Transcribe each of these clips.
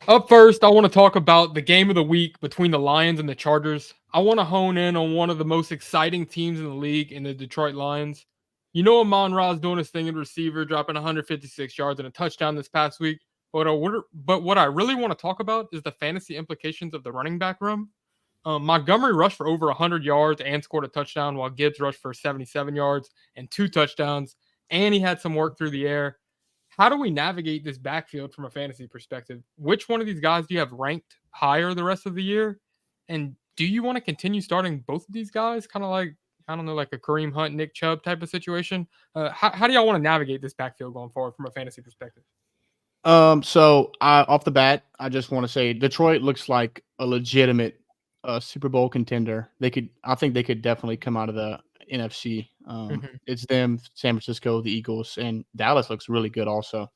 Up first, I want to talk about the game of the week between the Lions and the Chargers. I want to hone in on one of the most exciting teams in the league in the Detroit Lions. You know, Amon-Ra's doing his thing in receiver, dropping 156 yards and a touchdown this past week. But what I really want to talk about is the fantasy implications of the running back room. Montgomery rushed for over 100 yards and scored a touchdown, while Gibbs rushed for 77 yards and two touchdowns, and he had some work through the air. How do we navigate this backfield from a fantasy perspective? Which one of these guys do you have ranked higher the rest of the year? And do you want to continue starting both of these guys? Kind of like, I don't know, like a Kareem Hunt, Nick Chubb type of situation. How do y'all want to navigate this backfield going forward from a fantasy perspective? Off the bat, I just want to say Detroit looks like a legitimate Super Bowl contender. I think they could definitely come out of the NFC. Mm-hmm. It's them, San Francisco, the Eagles, and Dallas looks really good also.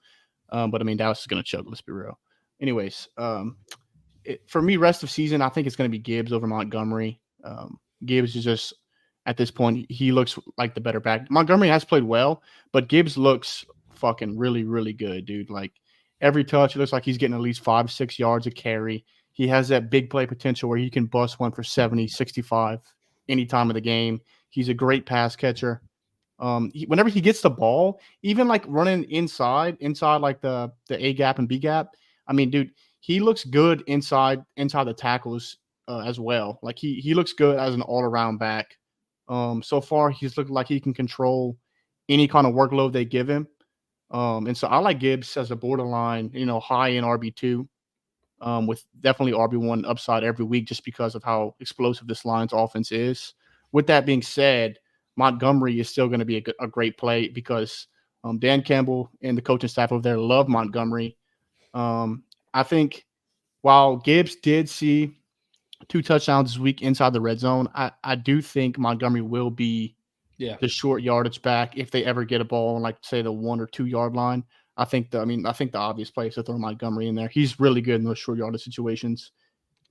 But I mean, Dallas is going to choke. Let's be real. Anyways, for me, rest of season, I think it's going to be Gibbs over Montgomery. Gibbs is just at this point, he looks like the better back. Montgomery has played well, but Gibbs looks fucking really, really good, dude. Like every touch, it looks like he's getting at least 5-6 yards a carry. He has that big play potential where he can bust one for 70, 65 any time of the game. He's a great pass catcher. Whenever he gets the ball, even like running inside like the A gap and B gap. I mean, dude, he looks good inside the tackles as well. Like he looks good as an all around back. So far he's looked like he can control any kind of workload they give him. And so I like Gibbs as a borderline, high in RB2, with definitely RB1 upside every week just because of how explosive this Lions offense is. With that being said, Montgomery is still going to be a great play because Dan Campbell and the coaching staff over there love Montgomery. I think while Gibbs did see 2 touchdowns this week inside the red zone, I do think Montgomery will be Yeah. the short yardage back if they ever get a ball on, like, say, the 1 or 2 yard line. I think the obvious play is to throw Montgomery in there. He's really good in those short yardage situations,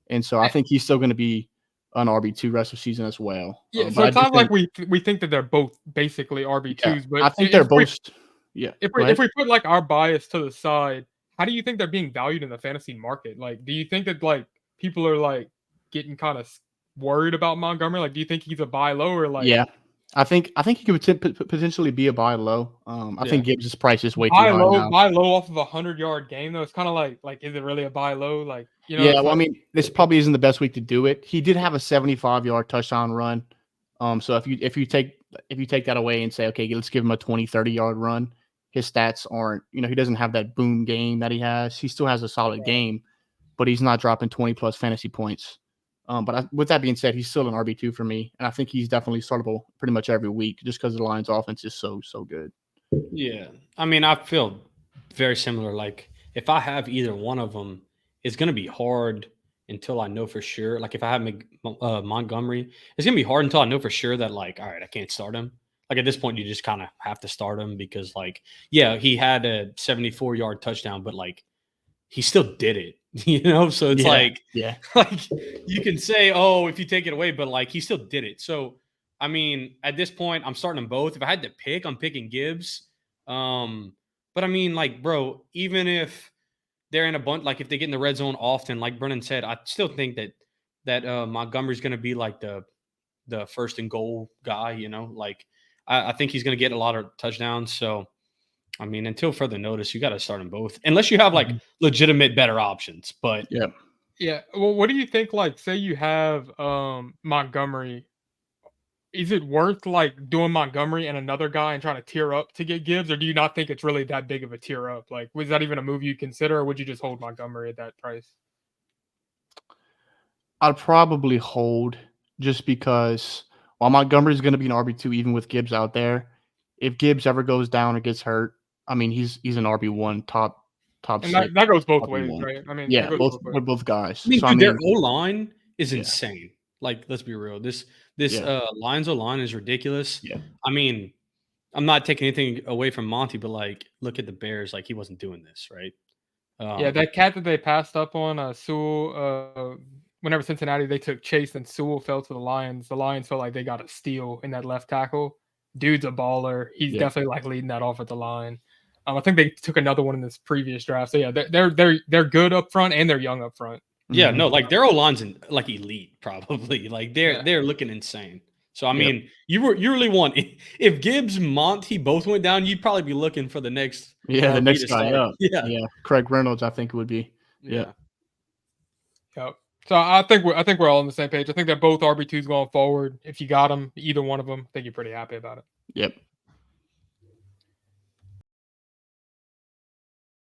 and so I think he's still going to be an RB2 rest of season as well. Yeah, so But I it do sounds like think, we think that they're both basically yeah, RB2s, but I think they're both. Yeah, go if ahead. we put like our bias to the side, how do you think they're being valued in the fantasy market? Like, do you think that like people are like getting kind of worried about Montgomery? Like, do you think he's a buy low or like Yeah, I think he could potentially be a buy low. I Yeah. think Gibbs' price is way too high now. buy low off of 100-yard game though? It's kind of like is it really a buy low? Like, Yeah, it's well, I like mean, this probably isn't the best week to do it. He did have a 75-yard touchdown run. So if you take that away and say, okay, let's give him a 20, 30-yard run, his stats aren't, he doesn't have that boom game that he has. He still has a solid game, but he's not dropping 20 plus fantasy points. With that being said, he's still an RB2 for me, and I think he's definitely startable pretty much every week just because the Lions' offense is so good. Yeah. I mean, I feel very similar. Like, if I have either one of them, it's going to be hard until I know for sure. Like, if I have Montgomery, it's going to be hard until I know for sure that, like, all right, I can't start him. Like, at this point, you just kind of have to start him because, like, yeah, he had a 74-yard touchdown, but, like, he still did it, So it's Yeah, yeah. like you can say, oh, if you take it away, but like he still did it. So I mean, at this point, I'm starting them both. If I had to pick, I'm picking Gibbs. But I mean, like, bro, even if they're in a bunch, like if they get in the red zone often, like Brennan said, I still think that Montgomery's going to be like the first and goal guy. Like I think he's going to get a lot of touchdowns. So. I mean, until further notice, you got to start them both, unless you have like Mhm. legitimate better options. But Yeah. yeah. Well, what do you think? Like, say you have Montgomery, is it worth like doing Montgomery and another guy and trying to tier up to get Gibbs, or do you not think it's really that big of a tier up? Like, was that even a move you consider, or would you just hold Montgomery at that price? I'd probably hold just because while Montgomery's going to be an RB2 even with Gibbs out there, if Gibbs ever goes down or gets hurt, I mean he's an RB1 top And six that goes both ways, RB1. right? I mean, that Yeah, goes both both ways. with both guys. I mean, So I dude, their mean, O line is yeah, insane. Like, let's be real. This yeah, Lions O line is ridiculous. yeah, I mean, I'm not taking anything away from Monty, but like, look at the Bears. Like, he wasn't doing this, right? Yeah, that cat that they passed up on, Sewell, whenever Cincinnati they took Chase and Sewell fell to the Lions. The Lions felt like they got a steal in that left tackle. Dude's a baller. He's yeah. definitely like leading that offensive line. I think they took another one in this previous draft. So yeah, they're good up front and they're young up front. Yeah, Mhm. no, like their O-line's like elite, probably. Like Yeah. they're looking insane. So I Yep. mean, you really want if Gibbs, Monty both went down, you'd probably be looking for the next Yeah, the RB next to guy start. up. Yeah. Yeah, Craig Reynolds, I think it would be. Yeah. Yep. So I think we're all on the same page. I think they're both RB2s going forward. If you got them, either one of them, I think you're pretty happy about it. Yep.